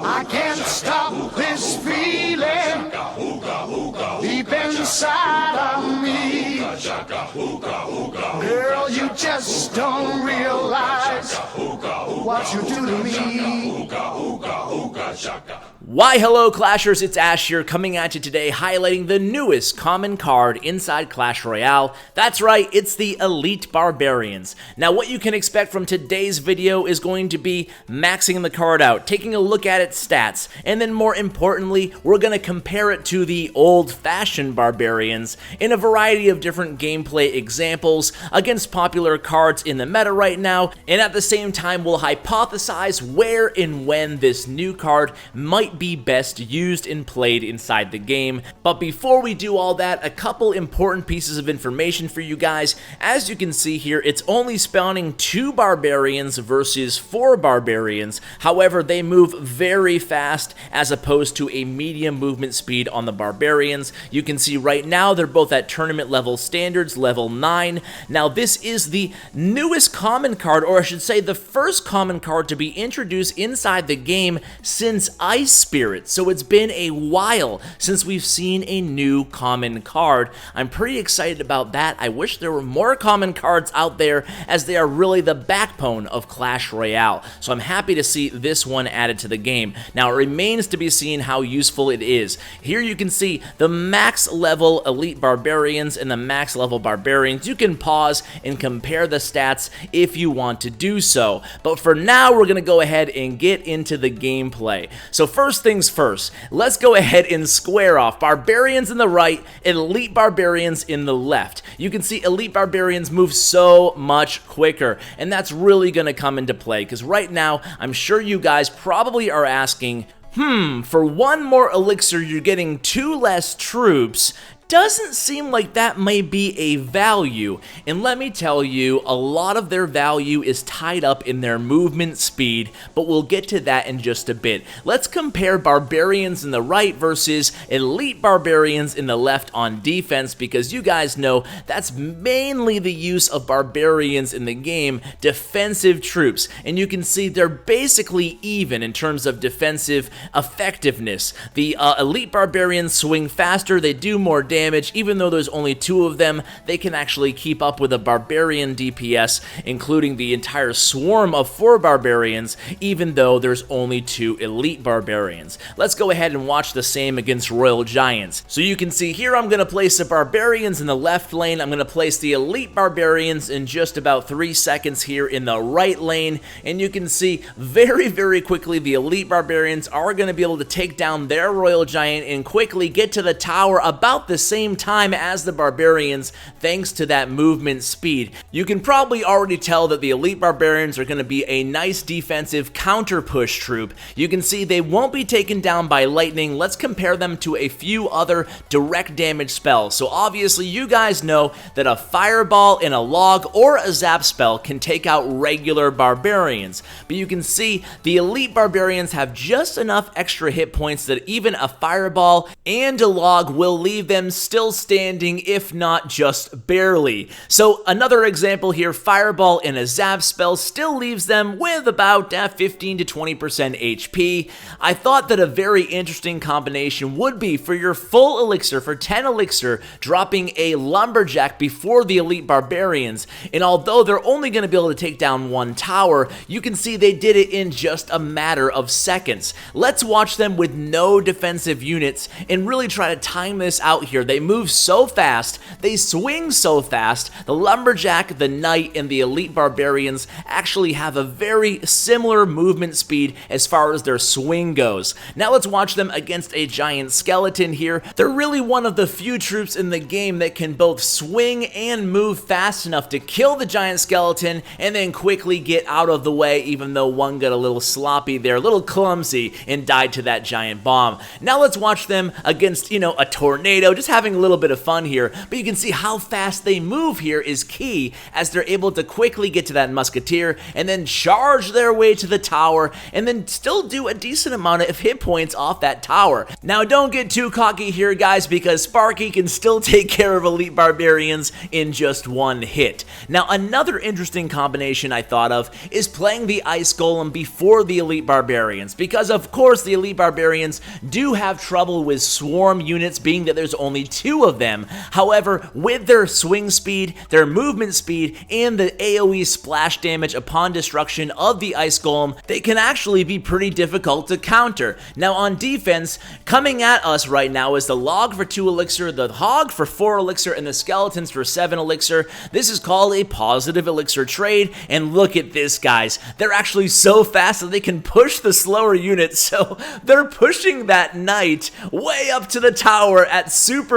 I can't stop this feeling deep inside of me. Girl, you just don't realize what you do to me. Why hello Clashers, it's Ash here coming at you today highlighting the newest common card inside Clash Royale. That's right, it's the Elite Barbarians. Now what you can expect from today's video is going to be maxing the card out, taking a look at its stats, and then more importantly, we're going to compare it to the old-fashioned Barbarians in a variety of different gameplay examples against popular cards in the meta right now, and at the same time we'll hypothesize where and when this new card might be best used and played inside the game. But before we do all that, a couple important pieces of information for you guys. As you can see here, it's only spawning 2 Barbarians versus 4 Barbarians. However, they move very fast as opposed to a medium movement speed on the Barbarians. You can see right now they're both at tournament level standards, level 9. Now this is the newest common card, or I should say the first common card to be introduced inside the game since Ice Spirit, so it's been a while since we've seen a new common card. I'm pretty excited about that. I wish there were more common cards out there, as they are really the backbone of Clash Royale, so I'm happy to see this one added to the game. Now it remains to be seen how useful it is. Here you can see the max level Elite Barbarians and the max level Barbarians. You can pause and compare the stats if you want to do so, but for now we're going to go ahead and get into the gameplay. So first things first, let's go ahead and square off Barbarians in the right, Elite Barbarians in the left. You can see Elite Barbarians move so much quicker, and that's really going to come into play, because right now, I'm sure you guys probably are asking, for 1 more elixir, you're getting 2 less troops. Doesn't seem like that may be a value, and let me tell you, a lot of their value is tied up in their movement speed, but we'll get to that in just a bit. Let's compare Barbarians in the right versus Elite Barbarians in the left on defense, because you guys know that's mainly the use of Barbarians in the game, defensive troops, and you can see they're basically even in terms of defensive effectiveness. The Elite Barbarians swing faster, they do more damage. Even though there's only 2 of them, they can actually keep up with a Barbarian DPS, including the entire swarm of 4 Barbarians, even though there's only 2 Elite Barbarians. Let's go ahead and watch the same against Royal Giants. So you can see here I'm going to place the Barbarians in the left lane, I'm going to place the Elite Barbarians in just about 3 seconds here in the right lane, and you can see very quickly the Elite Barbarians are going to be able to take down their Royal Giant and quickly get to the tower about the same time as the Barbarians, thanks to that movement speed. You can probably already tell that the Elite Barbarians are going to be a nice defensive counter push troop. You can see they won't be taken down by lightning. Let's compare them to a few other direct damage spells. So obviously you guys know that a fireball and a log or a zap spell can take out regular Barbarians, but you can see the Elite Barbarians have just enough extra hit points that even a fireball and a log will leave them still standing, if not just barely. So another example here, fireball and a zap spell still leaves them with about 15 to 20% HP. I thought that a very interesting combination would be for your full elixir, for 10 elixir, dropping a lumberjack before the Elite Barbarians, and although they're only going to be able to take down 1 tower, you can see they did it in just a matter of seconds. Let's watch them with no defensive units and really try to time this out here. They move so fast, they swing so fast. The Lumberjack, the Knight, and the Elite Barbarians actually have a very similar movement speed as far as their swing goes. Now let's watch them against a Giant Skeleton here. They're really one of the few troops in the game that can both swing and move fast enough to kill the Giant Skeleton and then quickly get out of the way, even though one got a little sloppy there, a little clumsy, and died to that giant bomb. Now let's watch them against, a tornado. Just having a little bit of fun here, but you can see how fast they move here is key, as they're able to quickly get to that musketeer and then charge their way to the tower and then still do a decent amount of hit points off that tower. Now don't get too cocky here, guys, because Sparky can still take care of Elite Barbarians in just one hit. Now another interesting combination I thought of is playing the Ice Golem before the Elite Barbarians, because of course the Elite Barbarians do have trouble with swarm units, being that there's only 2 of them. However, with their swing speed, their movement speed, and the AoE splash damage upon destruction of the Ice Golem, they can actually be pretty difficult to counter. Now on defense, coming at us right now is the Log for 2 elixir, the Hog for 4 elixir, and the Skeletons for 7 elixir. This is called a positive elixir trade, and look at this, guys. They're actually so fast that they can push the slower units, so they're pushing that knight way up to the tower at super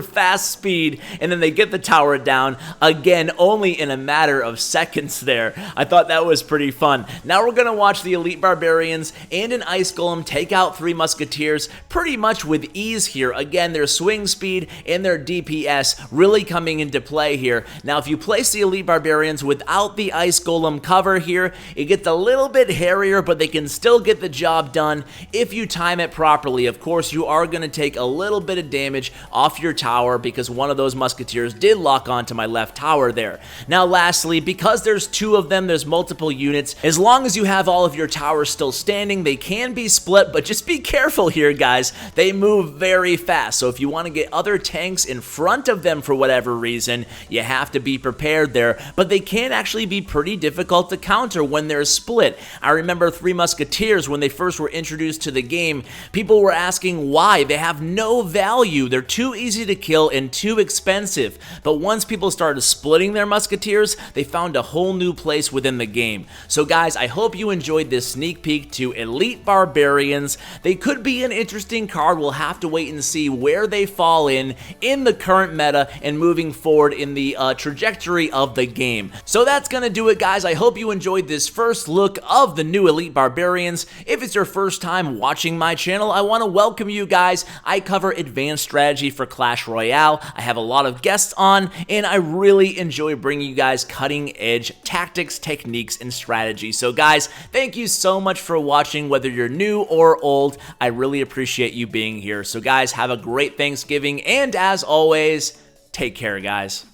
fast speed, and then they get the tower down, again, only in a matter of seconds there. I thought that was pretty fun. Now we're gonna watch the Elite Barbarians and an Ice Golem take out 3 musketeers pretty much with ease here. Again, their swing speed and their DPS really coming into play here. Now if you place the Elite Barbarians without the Ice Golem cover here, it gets a little bit hairier, but they can still get the job done if you time it properly. Of course, you are going to take a little bit of damage off your tower because one of those musketeers did lock onto my left tower there. Now lastly, because there's 2 of them, there's multiple units. As long as you have all of your towers still standing, they can be split, but just be careful here, guys. They move very fast, so if you want to get other tanks in front of them for whatever reason, you have to be prepared there, but they can actually be pretty difficult to counter when they're split. I remember 3 Musketeers, when they first were introduced to the game, people were asking why. They have no value. They're too easy to kill and too expensive. But once people started splitting their Musketeers, they found a whole new place within the game. So guys, I hope you enjoyed this sneak peek to Elite Barbarians. They could be an interesting card. We'll have to wait and see where they fall in the current meta and moving forward in the trajectory of the game. So that's gonna do it, guys. I hope you enjoyed this first look of the new Elite Barbarians. If it's your first time watching my channel, I want to welcome you guys. I cover advanced strategy for Clash Royale. I have a lot of guests on, and I really enjoy bringing you guys cutting edge tactics, techniques, and strategy. So guys, thank you so much for watching, whether you're new or old. I really appreciate you being here. So guys, have a great Thanksgiving, and as always, take care, guys.